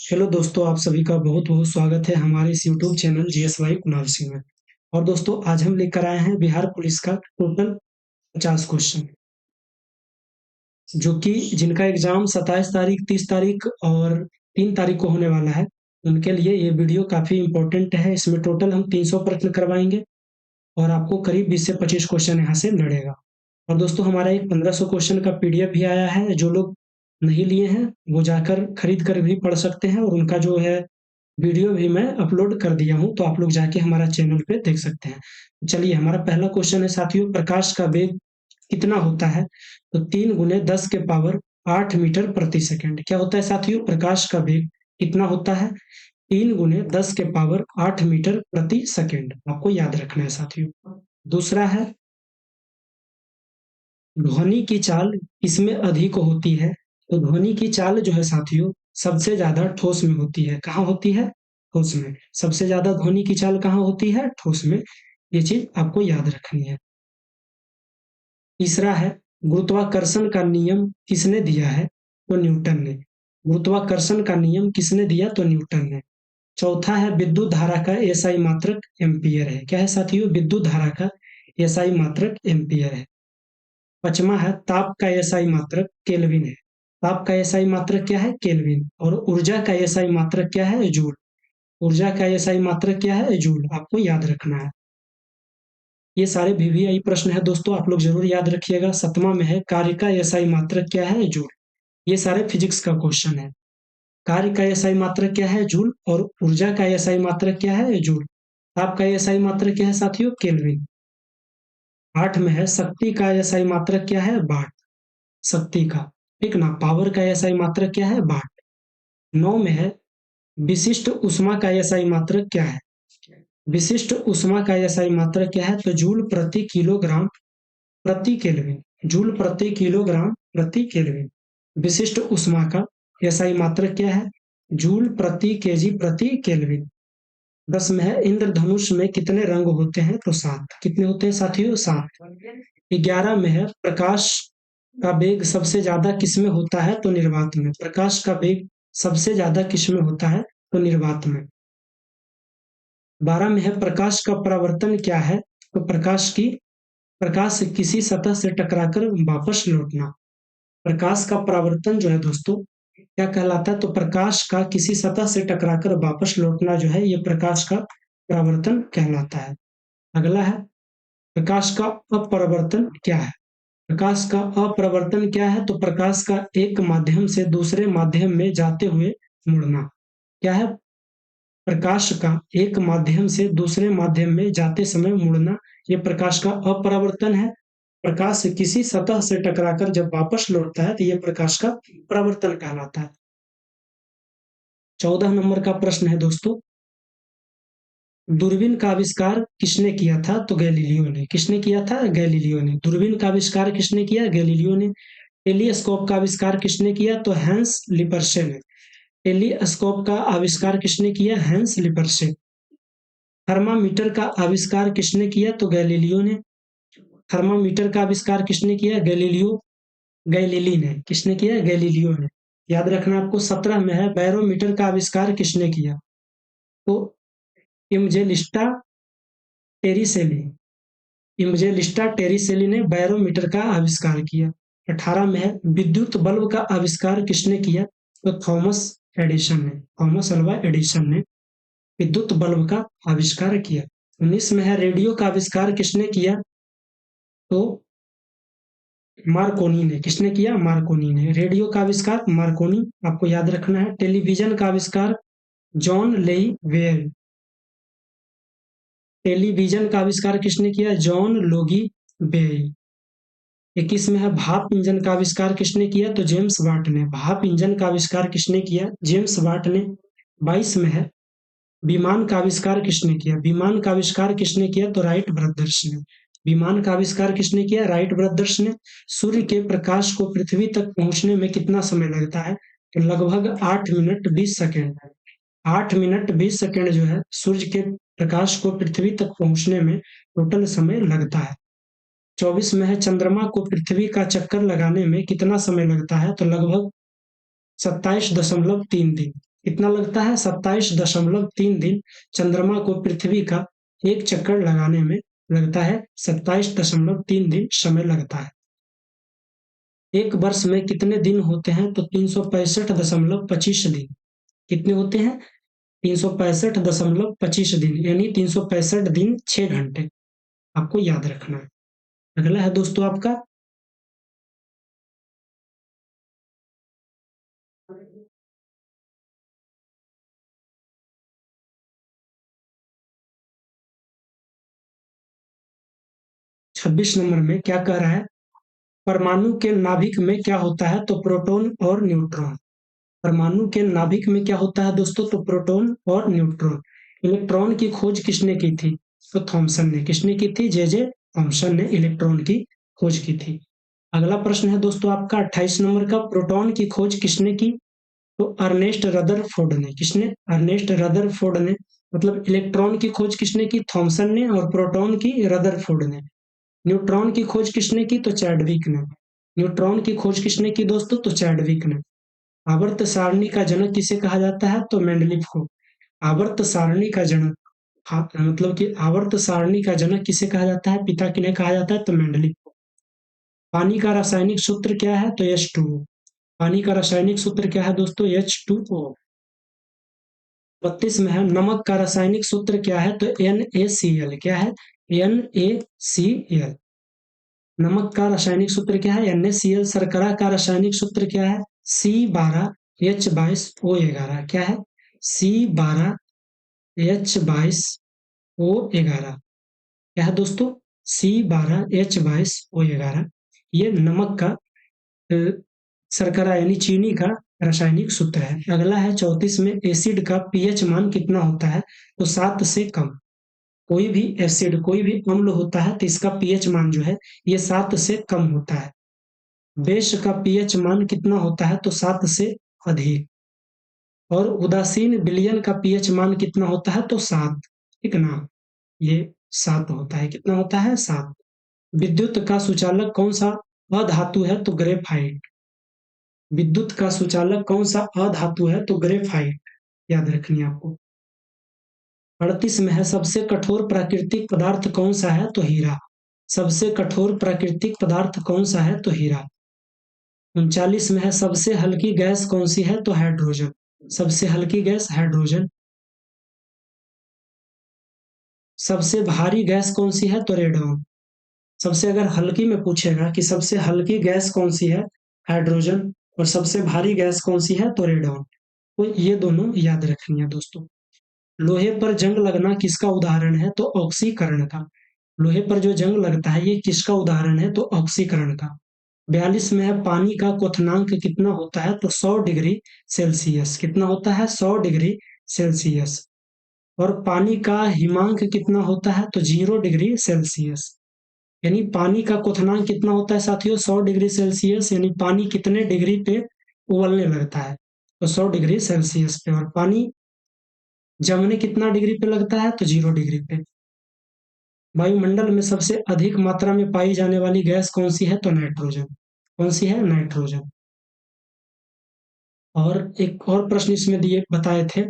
Hello दोस्तों, आप सभी का बहुत-बहुत स्वागत है हमारे इस YouTube channel GSY Kunal Singh में। और दोस्तों आज हम लेकर आए हैं बिहार पुलिस का टोटल 50 क्वेश्चन, जो कि जिनका एग्ज़ाम 27 तारीख, 30 तारीख और 3 तारीख को होने वाला है, उनके लिए ये वीडियो काफ़ी इम्पोर्टेंट है। इसमें टोटल हम 300 प्रश्न करवाएँगे और आपको करीब 20 से 25 क्वेश्चन यहाँ से लड़ेगा। और दोस्तों हमारा एक 1500 क्वेश्चन का पीडीएफ भी आया है, जो लोग नहीं लिए हैं, वो जाकर खरीद कर भी पढ़ सकते हैं और उनका जो है वीडियो भी मैं अपलोड कर दिया हूँ, तो आप लोग जाके हमारा चैनल पे देख सकते हैं। चलिए हमारा पहला क्वेश्चन है साथियों, प्रकाश का वेग कितना होता है? तो 3 गुने 10 के पावर 8 मीटर प्रति सेकंड। क्या होता है साथियों? प्रकाश का वेग कितना होता है? 3 गुने 10 के पावर 8 मीटर प्रति सेकंड। आपको याद रखना है साथियों। दूसरा है, ध्वनि की चाल किसमें अधिक होती है? तो ध्वनि की चाल जो है साथियों, सबसे ज़्यादा ठोस में होती है। कहाँ होती है? ठोस में। सबसे ज़्यादा ध्वनि की चाल कहाँ होती है? ठोस में। ये चीज़ आपको याद रखनी है। तीसरा है, गुरुत्वाकर्षण का नियम किसने दिया है? तो न्यूटन ने। गुरुत्वाकर्षण का नियम किसने दिया? तो न्यूटन ने। चौथा है, विद्युत धारा का एसआई मात्रक एम्पीयर है। क्या है साथियों? विद्युत धारा का एसआई मात्रक एम्पीयर है। पाँचवां है, ताप का एसआई मात्रक केल्विन है। ताप का एसआई मात्रक क्या है? केल्विन। और ऊर्जा का एसआई मात्रक क्या है? जूल। ऊर्जा का एसआई मात्रक क्या है? जूल। आपको याद रखना है। ये सारे वीवीआई प्रश्न है दोस्तों, आप लोग जरूर याद रखिएगा। 7वां में है, कार्य का एसआई मात्रक क्या है? जूल। ये सारे फिजिक्स का क्वेश्चन है। कार्य का एसआई मात्रक क्या है? जूल। और ऊर्जा का एसआई मात्रक क्या है? जूल। ताप का एसआई मात्रक क्या है साथियों? केल्विन। 8 में है, शक्ति का एसआई मात्रक क्या है? वाट। शक्ति का, ठीक ना। पावर का एसआई मात्रक क्या है? वाट। 9 में है, विशिष्ट ऊष्मा का एसआई मात्रक क्या है? विशिष्ट ऊष्मा का एसआई मात्रक क्या है? तो जूल प्रति किलोग्राम प्रति केल्विन। जूल प्रति किलोग्राम प्रति केल्विन। विशिष्ट ऊष्मा का एसआई मात्रक क्या है? जूल प्रति केजी प्रति केल्विन। 10 में है, इंद्रधनुष में कितने रंग होते हैं? तो 7। कितने होते हैं साथियों? 7। 11 में है, प्रकाश का वेग सबसे ज्यादा किसमें होता है? तो निर्वात में। प्रकाश का वेग सबसे ज्यादा किसमें होता है? तो निर्वात में। 12 में है, प्रकाश का परावर्तन क्या है? तो प्रकाश किसी सतह से टकराकर वापस लौटना। प्रकाश का परावर्तन जो है दोस्तों, क्या कहलाता है? तो प्रकाश का किसी सतह से टकराकर वापस लौटना जो है, ये प्रकाश का परावर्तन कहलाता है। अगला है, प्रकाश का अपवर्तन क्या है? प्रकाश का अपवर्तन क्या है? तो प्रकाश का एक माध्यम से दूसरे माध्यम में जाते हुए मुड़ना। क्या है? प्रकाश का एक माध्यम से दूसरे माध्यम में जाते समय मुड़ना, ये प्रकाश का अपरावर्तन है। प्रकाश किसी सतह से टकराकर जब वापस लौटता है तो ये प्रकाश का परावर्तन कहलाता है। 14 नंबर का प्रश्न है दोस्तों, दूरबीन का आविष्कार किसने किया था? तो गैलीलियो ने। किसने किया था? गैलीलियो ने। दूरबीन का आविष्कार किसने किया? गैलीलियो ने। टेलीस्कोप का आविष्कार किसने किया? तो हैंस लिपर्से ने। टेलीस्कोप का आविष्कार किसने किया? हैंस लिपर्से। थर्मामीटर का आविष्कार किसने किया? तो गैलीलियो ने। थर्मामीटर का आविष्कार किसने किया? गैलीली ने। किसने किया? गैलीलियो ने। याद रखना आपको। 17 में है, बैरोमीटर का आविष्कार किसने किया? तो इमजेलिस्टा टेरिसेली। इमजेलिस्टा टेरिसेली ने बैरोमीटर का आविष्कार किया। 18 में है, विद्युत बल्ब का आविष्कार किसने किया? तो थॉमस एडिसन ने। थॉमस अल्वा एडिसन ने विद्युत बल्ब का आविष्कार किया। 19 में है, रेडियो का आविष्कार किसने किया? तो मार्कोनी ने। किसने किया? मार्कोनी ने। रेडियो का आविष्कार मार्कोनी, आपको याद रखना है। टेलीविजन का आविष्कार जॉन लेई वेयर। टेलीविजन का आविष्कार किसने किया? John Logie बेय। 21 में है, भाप इंजन का आविष्कार किसने किया? तो जेम्स वाट ने। भाप इंजन का आविष्कार किसने किया? जेम्स वाट ने। 22 में है, विमान का आविष्कार किसने किया? विमान का आविष्कार किसने किया? तो राइट ब्रदर्स ने। विमान का आविष्कार किसने किया? राइट ब्रदर्स ने। सूर्य के प्रकाश को पृथ्वी तक पहुंचने में कितना समय लगता है? तो लगभग 8 मिनट 20 सेकेंड। 8 मिनट 20 सेकेंड जो है सूर्य के प्रकाश को पृथ्वी तक पहुंचने में टोटल समय लगता है। 24 में है, चंद्रमा को पृथ्वी का चक्कर लगाने में कितना समय लगता है? तो लगभग 27.3 दिन। कितना लगता है? 27.3 दिन चंद्रमा को पृथ्वी का एक चक्कर लगाने में लगता है। 27.3 दिन समय लगता है। एक वर्ष में कितने दिन होते हैं? तो 365.25 दिन। कितने होते हैं? 365.25 दिन, यानी 365 दिन 6 घंटे। आपको याद रखना है। अगला है दोस्तों आपका 26 नंबर में क्या कह रहा है? परमाणु के नाभिक में क्या होता है? तो प्रोटॉन और न्यूट्रॉन। परमाणु के नाभिक में क्या होता है दोस्तों? तो प्रोटॉन और न्यूट्रॉन। इलेक्ट्रॉन की खोज किसने की थी? तो थॉमसन ने। किसने की थी? जे थॉमसन ने इलेक्ट्रॉन की खोज की थी। अगला प्रश्न है दोस्तों आपका 28 नंबर का, प्रोटॉन की खोज किसने की? तो अर्नेस्ट रदरफोर्ड ने। किसने? अर्नेस्ट रदरफोर्ड ने। मतलब इलेक्ट्रॉन की खोज किसने की? थॉमसन ने। और प्रोटॉन की रदरफोर्ड ने। न्यूट्रॉन की खोज किसने की? तो चैडविक ने। न्यूट्रॉन की खोज किसने की दोस्तों? तो चैडविक ने। आवर्त सारणी का जनक किसे कहा जाता है? तो मेंडलीफ को। आवर्त सारणी का जनक, मतलब कि आवर्त सारणी का जनक किसे कहा जाता है? पिता किन्हें कहा जाता है? तो मेंडलीफ को। पानी का रासायनिक सूत्र क्या है? तो H2O। पानी का रासायनिक सूत्र क्या है दोस्तों? H2O। 32 में है, नमक का रासायनिक सूत्र क्या है? तो NaCl। क्या है? NaCl। नमक का रासायनिक सूत्र क्या है? NaCl। शर्करा का रासायनिक सूत्र क्या है? C12H22O11। क्या है? C12H22O11। क्या है दोस्तों? C12H22O11। ये नमक का शर्करा यानी चीनी का रासायनिक सूत्र है। अगला है 34 में, एसिड का पीएच मान कितना होता है? तो 7 से कम। कोई भी एसिड, कोई भी अम्ल होता है तो इसका पीएच मान जो है ये 7 से कम होता है। बेस का पीएच मान कितना होता है? तो 7 से अधिक। और उदासीन विलयन का पीएच मान कितना होता है? तो 7। ठीक ना? ये 7 होता है। कितना होता है? 7। विद्युत का सुचालक कौन सा अधातु है? तो ग्रेफाइट। विद्युत का सुचालक कौन सा अधातु है? तो ग्रेफाइट। याद रखनी है आपको। 38 में है, सबसे कठोर प्राकृतिक पदार्थ कौन सा है? तो हीरा। सबसे कठोर प्राकृतिक पदार्थ कौन सा है? तो हीरा। 39 में है, सबसे हल्की गैस कौन सी है? तो हाइड्रोजन। सबसे हल्की गैस हाइड्रोजन। सबसे भारी गैस कौन सी है? तो रेडॉन। सबसे अगर हल्की में पूछेगा कि सबसे हल्की गैस कौन सी है? हाइड्रोजन। और सबसे भारी गैस कौन सी है? तो रेडॉन। तो ये दोनों याद रखनी है दोस्तों। लोहे पर जंग लगना किसका उदाहरण है? तो ऑक्सीकरण का। लोहे पर जो जंग लगता है ये किसका उदाहरण है? तो ऑक्सीकरण का। 42 में है, पानी का क्वथनांक कितना होता है? तो 100 डिग्री सेल्सियस। कितना होता है? 100 डिग्री सेल्सियस। और पानी का हिमांक कितना होता है? तो 0 डिग्री सेल्सियस। यानी पानी का क्वथनांक कितना होता है साथियों? 100 डिग्री सेल्सियस। यानी पानी कितने डिग्री पे उबलने लगता है? तो 100 डिग्री सेल्सियस पे। और पानी जमने कितना डिग्री पे लगता है? तो 0 डिग्री पे। वायुमंडल में सबसे अधिक मात्रा में पाई जाने वाली गैस कौन सी है? तो नाइट्रोजन। कौन सी है? नाइट्रोजन। और एक और प्रश्न इसमें दिए बताए थे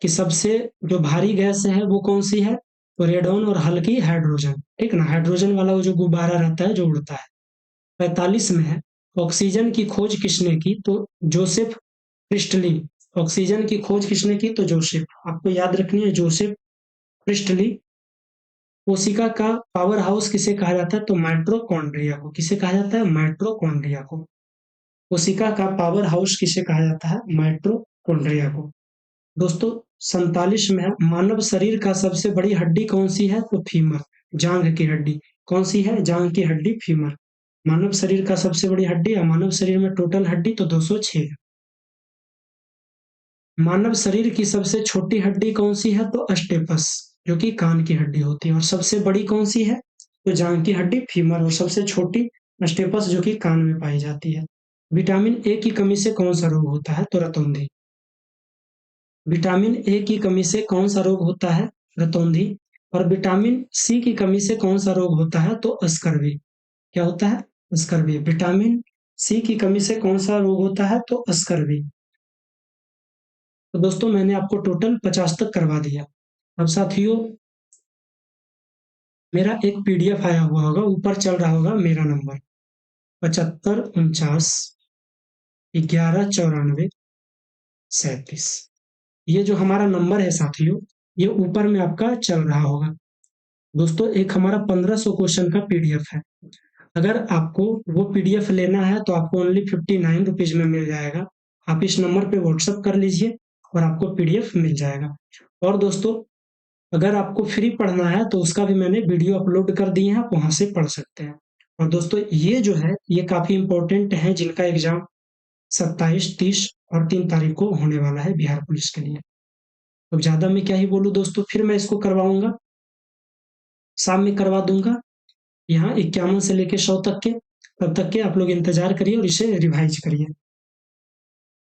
कि सबसे जो भारी गैस है वो कौन सी है? तो रेडॉन और हल्की हाइड्रोजन। ठीक ना? हाइड्रोजन वाला वो जो गुब्बारा रहता है जो उड़ता है। 45 में है, ऑक्सीजन की खोज किसने की? तो जोसेफ प्रिस्टली। ऑक्सीजन की खोज किसने की? तो जोसेफ। आपको याद रखनी है, जोसेफ प्रिस्टली। कोशिका का पावर हाउस किसे कहा जाता है? तो माइटोकॉन्ड्रिया को। किसे कहा जाता है? माइटोकॉन्ड्रिया को। कोशिका का पावर हाउस किसे कहा जाता है? माइटोकॉन्ड्रिया को। दोस्तों 47 में है, मानव शरीर का सबसे बड़ी हड्डी कौन सी है? तो फीमर। जांघ की हड्डी। कौन सी है? जांघ की हड्डी, फीमर। मानव शरीर का सबसे बड़ी हड्डी, या मानव शरीर में टोटल हड्डी तो 206। मानव शरीर की सबसे छोटी हड्डी कौन सी है? तो स्टेपस, जो कि कान की हड्डी होती है। और सबसे बड़ी कौन सी है? तो जांघ की हड्डी, फीमर। और सबसे छोटी स्टेपस, जो कि कान में पाई जाती है। विटामिन ए की कमी से कौन सा रोग होता है? तो रतौंधी। विटामिन ए की कमी से कौन सा रोग होता है? रतौंधी। और विटामिन सी की कमी से कौन सा रोग होता है? तो स्कर्वी। क्या होता है? स्कर्वी। विटामिन सी की कमी से कौन सा रोग होता है? तो स्कर्वी। तो दोस्तों मैंने आपको टोटल 50 तक करवा दिया। अब साथियों मेरा एक पीडीएफ आया हुआ होगा, ऊपर चल रहा होगा मेरा नंबर 75 49 11 94 37। ये जो हमारा नंबर है साथियों, ये ऊपर में आपका चल रहा होगा। दोस्तों एक हमारा 1500 क्वेश्चन का पीडीएफ है। अगर आपको वो पीडीएफ लेना है तो आपको ओनली 59 रुपीज में मिल जाएगा। आप इस नंबर पे व्हाट्सअप कर लीजिए और आपको पीडीएफ मिल जाएगा। और दोस्तों अगर आपको फ्री पढ़ना है तो उसका भी मैंने वीडियो अपलोड कर दिए हैं, आप वहां से पढ़ सकते हैं। और दोस्तों ये जो है ये काफी इंपॉर्टेंट है, जिनका एग्जाम 27, 30 और 3 तारीख को होने वाला है बिहार पुलिस के लिए। अब ज्यादा मैं क्या ही बोलूं दोस्तों, फिर मैं इसको करवाऊंगा, शाम में करवा दूंगा, यहाँ 51 से लेके 100 तक के। तब तक के आप लोग इंतजार करिए और इसे रिवाइज करिए।